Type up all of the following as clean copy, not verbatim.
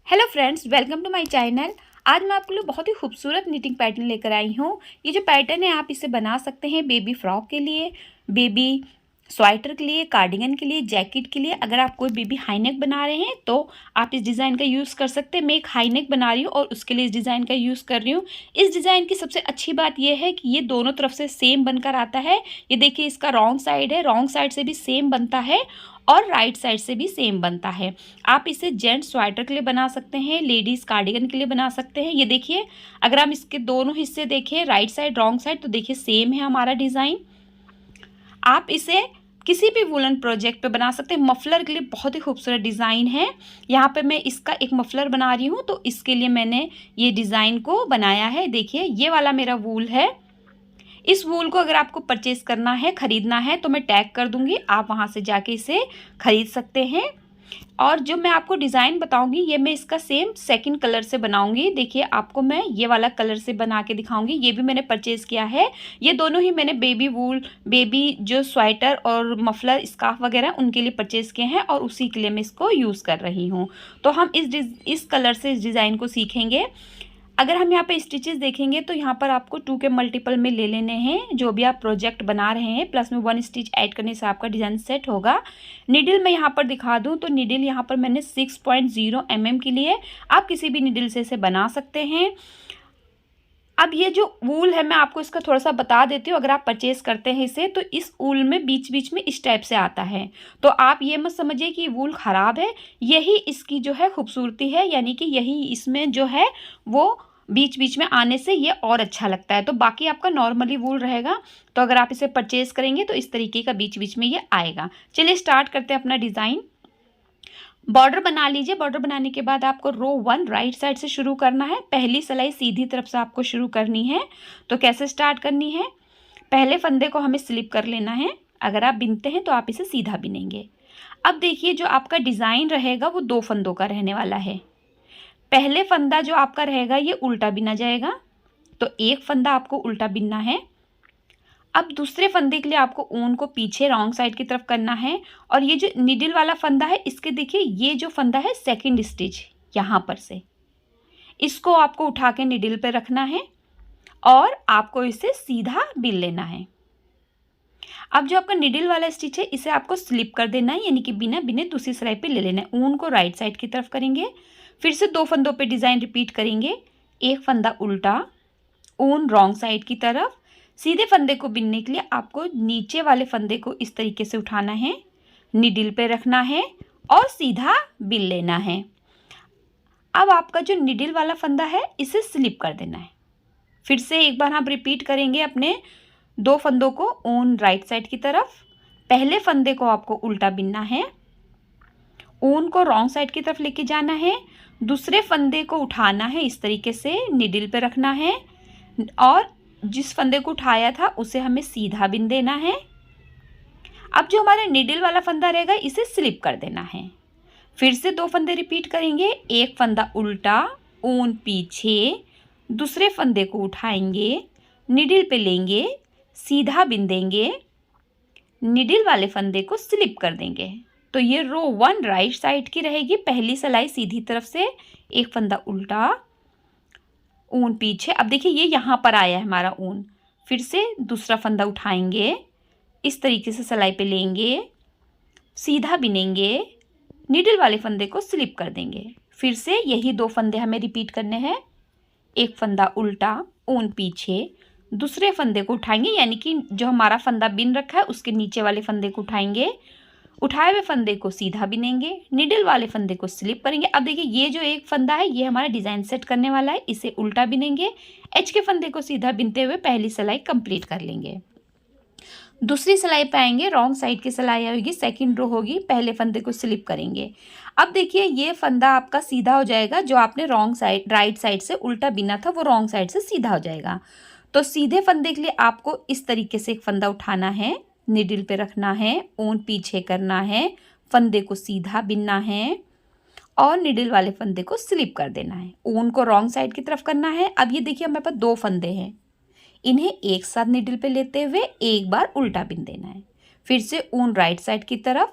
Hello friends, welcome to my channel. आज मैं आपके लिए बहुत ही खूबसूरत निटिंग पैटर्न लेकर आई हूँ। ये जो पैटर्न है आप इसे बना सकते हैं बेबी फ्रॉक के लिए, बेबी स्वेटर के लिए, कार्डिगन के लिए, जैकेट के लिए। अगर आप कोई बेबी हाई नेक बना रहे हैं तो आप इस डिज़ाइन का यूज़ कर सकते हैं। मैं एक हाई नेक बना रही हूँ और उसके लिए इस डिज़ाइन का यूज़ कर रही हूँ। इस डिज़ाइन की सबसे अच्छी बात यह है कि ये दोनों तरफ से सेम बनकर आता है। ये देखिए, इसका रॉन्ग साइड है, रॉन्ग साइड से भी सेम बनता है और राइट साइड से भी सेम बनता है। आप इसे जेंट्स स्वेटर के लिए बना सकते हैं, लेडीज़ कार्डिगन के लिए बना सकते हैं। ये देखिए, अगर हम इसके दोनों हिस्से देखें, राइट साइड रॉन्ग साइड, तो देखिए सेम है हमारा डिज़ाइन। आप इसे किसी भी वुलन प्रोजेक्ट पे बना सकते हैं। मफलर के लिए बहुत ही खूबसूरत डिज़ाइन है। यहाँ पे मैं इसका एक मफलर बना रही हूँ, तो इसके लिए मैंने ये डिज़ाइन को बनाया है। देखिए, ये वाला मेरा वूल है। इस वूल को अगर आपको परचेज़ करना है, ख़रीदना है, तो मैं टैग कर दूँगी, आप वहाँ से जाके इसे ख़रीद सकते हैं। और जो मैं आपको डिज़ाइन बताऊंगी, ये मैं इसका सेम सेकंड कलर से बनाऊंगी। देखिए, आपको मैं ये वाला कलर से बना के दिखाऊंगी। ये भी मैंने परचेज़ किया है। ये दोनों ही मैंने बेबी वूल, बेबी जो स्वेटर और मफलर, स्कार्फ वगैरह उनके लिए परचेज़ किए हैं और उसी के लिए मैं इसको यूज़ कर रही हूँ। तो हम इस कलर से इस डिज़ाइन को सीखेंगे। अगर हम यहाँ पे स्टिचेस देखेंगे तो यहाँ पर आपको 2 के मल्टीपल में ले लेने हैं, जो भी आप प्रोजेक्ट बना रहे हैं, प्लस में 1 स्टिच ऐड करने से आपका डिज़ाइन सेट होगा। नीडल मैं यहाँ पर दिखा दूँ तो नीडल यहाँ पर मैंने 6.0 mm की लिए, आप किसी भी नीडल से इसे बना सकते हैं। अब ये जो वूल है, मैं आपको इसका थोड़ा सा बता देती हूँ। अगर आप परचेज़ करते हैं इसे, तो इस वूल में बीच बीच में इस टाइप से आता है। तो आप ये मत समझिए कि वूल ख़राब है, यही इसकी जो है खूबसूरती है, यानी कि यही इसमें जो है वो बीच बीच में आने से ये और अच्छा लगता है। तो बाकी आपका नॉर्मली वूल रहेगा। तो अगर आप इसे परचेज़ करेंगे तो इस तरीके का बीच बीच में ये आएगा। चलिए स्टार्ट करते हैं अपना डिज़ाइन। बॉर्डर बना लीजिए। बॉर्डर बनाने के बाद आपको रो 1 राइट साइड से शुरू करना है। पहली सिलाई सीधी तरफ से आपको शुरू करनी है। तो कैसे स्टार्ट करनी है, पहले फंदे को हमें स्लिप कर लेना है। अगर आप बिनते हैं तो आप इसे सीधा बिनेंगे। अब देखिए, जो आपका डिज़ाइन रहेगा वो 2 फंदों का रहने वाला है। पहले फंदा जो आपका रहेगा ये उल्टा बिना जाएगा, तो एक फंदा आपको उल्टा बिनना है। अब दूसरे फंदे के लिए आपको ऊन को पीछे रॉन्ग साइड की तरफ करना है। और ये जो निडल वाला फंदा है, इसके देखिए ये जो फंदा है सेकंड स्टिच यहाँ पर से, इसको आपको उठा के निडल पे रखना है और आपको इसे सीधा बिन लेना है। अब जो आपका निडल वाला स्टिच है, इसे आपको स्लिप कर देना है, यानी कि बिना बिने दूसरी सिलाई पे ले लेना है। ऊन को राइट साइड की तरफ करेंगे, फिर से 2 फंदों पे डिज़ाइन रिपीट करेंगे। एक फंदा उल्टा, ऊन रॉन्ग साइड की तरफ। सीधे फंदे को बिनने के लिए आपको नीचे वाले फंदे को इस तरीके से उठाना है, निडल पे रखना है और सीधा बिन लेना है। अब आपका जो निडल वाला फंदा है, इसे स्लिप कर देना है। फिर से एक बार हम रिपीट करेंगे अपने 2 फंदों को, ऊन राइट साइड की तरफ। पहले फंदे को आपको उल्टा बिनना है, ऊन को रॉन्ग साइड की तरफ लेके जाना है, दूसरे फंदे को उठाना है, इस तरीके से निडल पे रखना है और जिस फंदे को उठाया था उसे हमें सीधा बिन देना है। अब जो हमारा निडल वाला फंदा रहेगा, इसे स्लिप कर देना है। फिर से 2 फंदे रिपीट करेंगे। एक फंदा उल्टा, ऊन पीछे, दूसरे फंदे को उठाएंगे, निडल पे लेंगे, सीधा बिन देंगे, निडल वाले फंदे को स्लिप कर देंगे। तो ये रो 1 राइट साइड की रहेगी। पहली सिलाई सीधी तरफ से, एक फंदा उल्टा, ऊन पीछे। अब देखिए, ये यहाँ पर आया है हमारा ऊन। फिर से दूसरा फंदा उठाएंगे, इस तरीके से सिलाई पे लेंगे, सीधा बिनेंगे, निडल वाले फंदे को स्लिप कर देंगे। फिर से यही 2 फंदे हमें रिपीट करने हैं। एक फंदा उल्टा, ऊन पीछे, दूसरे फंदे को उठाएंगे, यानी कि जो हमारा फंदा बिन रखा है उसके नीचे वाले फंदे को उठाएंगे, उठाए हुए फंदे को सीधा बिनेंगे, निडल वाले फंदे को स्लिप करेंगे। अब देखिए, ये जो एक फंदा है ये हमारा डिज़ाइन सेट करने वाला है, इसे उल्टा बिनेंगे, एच के फंदे को सीधा बिनते हुए पहली सिलाई कंप्लीट कर लेंगे। दूसरी सिलाई पे आएंगे, रॉन्ग साइड की सिलाई होगी, सेकंड रो होगी, पहले फंदे को स्लिप करेंगे। अब देखिए, ये फंदा आपका सीधा हो जाएगा। जो आपने रॉन्ग साइड राइट साइड से उल्टा बिना था, वो रॉन्ग साइड से सीधा हो जाएगा। तो सीधे फंदे के लिए आपको इस तरीके से एक फंदा उठाना है, निडल पे रखना है, ऊन पीछे करना है, फंदे को सीधा बिनना है और निडल वाले फंदे को स्लिप कर देना है। ऊन को रॉन्ग साइड की तरफ करना है। अब ये देखिए, हमारे पास 2 फंदे हैं, इन्हें एक साथ निडल पे लेते हुए एक बार उल्टा बिन देना है। फिर से ऊन राइट साइड की तरफ,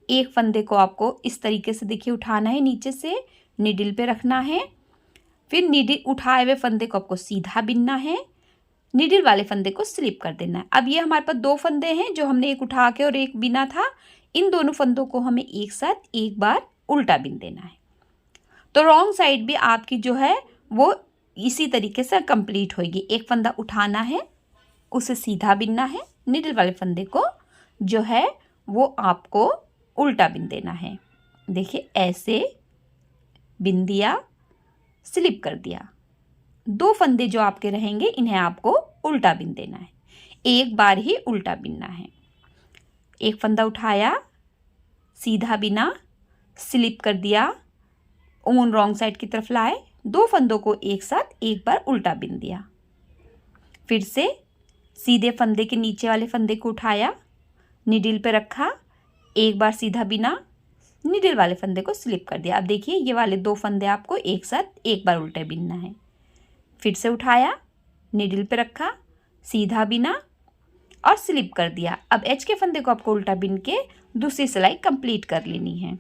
एक फंदे को आपको इस तरीके से देखिए उठाना है, नीचे से नीडल पे रखना है, फिर नीडल उठाए हुए फंदे को आपको सीधा बिनना है, नीडल वाले फंदे को स्लिप कर देना है। अब ये हमारे पास 2 फंदे हैं जो हमने एक उठा के और एक बिना था, इन दोनों फंदों को हमें एक साथ एक बार उल्टा बिन देना है। तो रॉन्ग साइड भी आपकी जो है वो इसी तरीके से कंप्लीट होगी। एक फंदा उठाना है, उसे सीधा बिनना है, नीडल वाले फंदे को जो है वो आपको उल्टा बिन देना है। देखिए ऐसे बिन दिया, स्लिप कर दिया। 2 फंदे जो आपके रहेंगे इन्हें आपको उल्टा बिन देना है, एक बार ही उल्टा बिनना है। एक फंदा उठाया, सीधा बिना, स्लिप कर दिया, ऊन रॉन्ग साइड की तरफ लाए, 2 फंदों को एक साथ एक बार उल्टा बिन दिया। फिर से सीधे फंदे के नीचे वाले फंदे को उठाया, नीडल पे रखा, एक बार सीधा बिना, नीडल वाले फंदे को स्लिप कर दिया। अब देखिए ये वाले 2 फंदे आपको एक साथ एक बार उल्टे बिनना है। फिर से उठाया, नीडल पे रखा, सीधा बिना और स्लिप कर दिया। अब एच के फंदे को आपको उल्टा बिन के दूसरी सिलाई कंप्लीट कर लेनी है।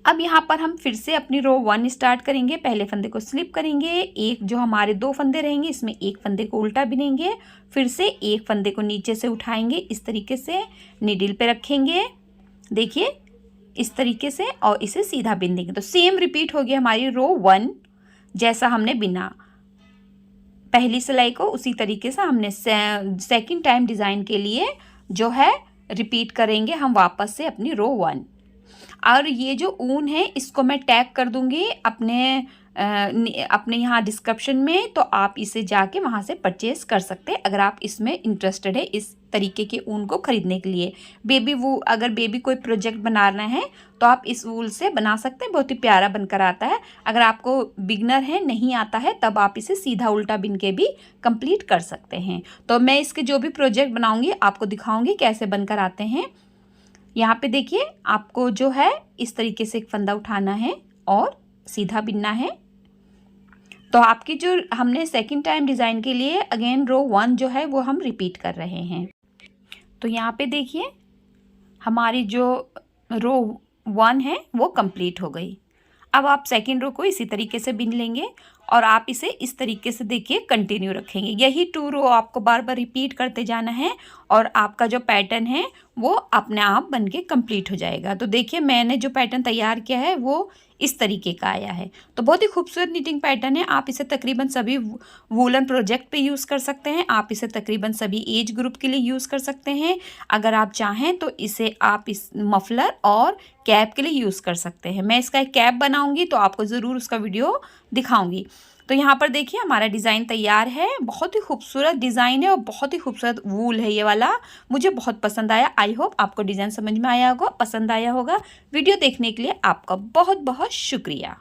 अब यहाँ पर हम फिर से अपनी रो 1 स्टार्ट करेंगे। पहले फंदे को स्लिप करेंगे, एक जो हमारे 2 फंदे रहेंगे इसमें एक फंदे को उल्टा बिनेंगे, फिर से एक फंदे को नीचे से उठाएंगे इस तरीके से, नीडल पे रखेंगे, देखिए इस तरीके से, और इसे सीधा बिन देंगे। तो सेम रिपीट हो गया हमारी रो 1, जैसा हमने बिना पहली सिलाई को उसी तरीके से हमने सेकंड टाइम डिज़ाइन के लिए जो है रिपीट करेंगे हम वापस से अपनी रो 1। और ये जो ऊन है इसको मैं टैग कर दूंगी अपने यहाँ डिस्क्रिप्शन में, तो आप इसे जाके वहाँ से परचेज़ कर सकते हैं अगर आप इसमें इंटरेस्टेड है इस तरीके के ऊन को ख़रीदने के लिए। अगर बेबी कोई प्रोजेक्ट बनाना है तो आप इस वूल से बना सकते हैं, बहुत ही प्यारा बनकर आता है। अगर आपको बिगनर है, नहीं आता है, तब आप इसे सीधा उल्टा बिन के भी कंप्लीट कर सकते हैं। तो मैं इसके जो भी प्रोजेक्ट बनाऊँगी आपको दिखाऊँगी कैसे बनकर आते हैं। यहाँ पे देखिए आपको जो है इस तरीके से एक फंदा उठाना है और सीधा बिनना है। तो आपकी जो हमने सेकंड टाइम डिज़ाइन के लिए अगेन रो 1 जो है वो हम रिपीट कर रहे हैं। तो यहाँ पे देखिए हमारी जो रो 1 है वो कंप्लीट हो गई। अब आप सेकंड रो को इसी तरीके से बिन लेंगे और आप इसे इस तरीके से देखिए कंटिन्यू रखेंगे। यही 2 रो आपको बार बार रिपीट करते जाना है और आपका जो पैटर्न है वो अपने आप बन के कंप्लीट हो जाएगा। तो देखिए मैंने जो पैटर्न तैयार किया है वो इस तरीके का आया है। तो बहुत ही खूबसूरत निटिंग पैटर्न है। आप इसे तकरीबन सभी वूलन प्रोजेक्ट पे यूज़ कर सकते हैं। आप इसे तकरीबन सभी एज ग्रुप के लिए यूज़ कर सकते हैं। अगर आप चाहें तो इसे आप इस मफलर और कैप के लिए यूज़ कर सकते हैं। मैं इसका एक कैप बनाऊंगी तो आपको ज़रूर उसका वीडियो दिखाऊंगी। तो यहाँ पर देखिए हमारा डिज़ाइन तैयार है। बहुत ही खूबसूरत डिज़ाइन है और बहुत ही खूबसूरत वूल है ये वाला, मुझे बहुत पसंद आया। आई होप आपको डिज़ाइन समझ में आया होगा, पसंद आया होगा। वीडियो देखने के लिए आपका बहुत बहुत शुक्रिया।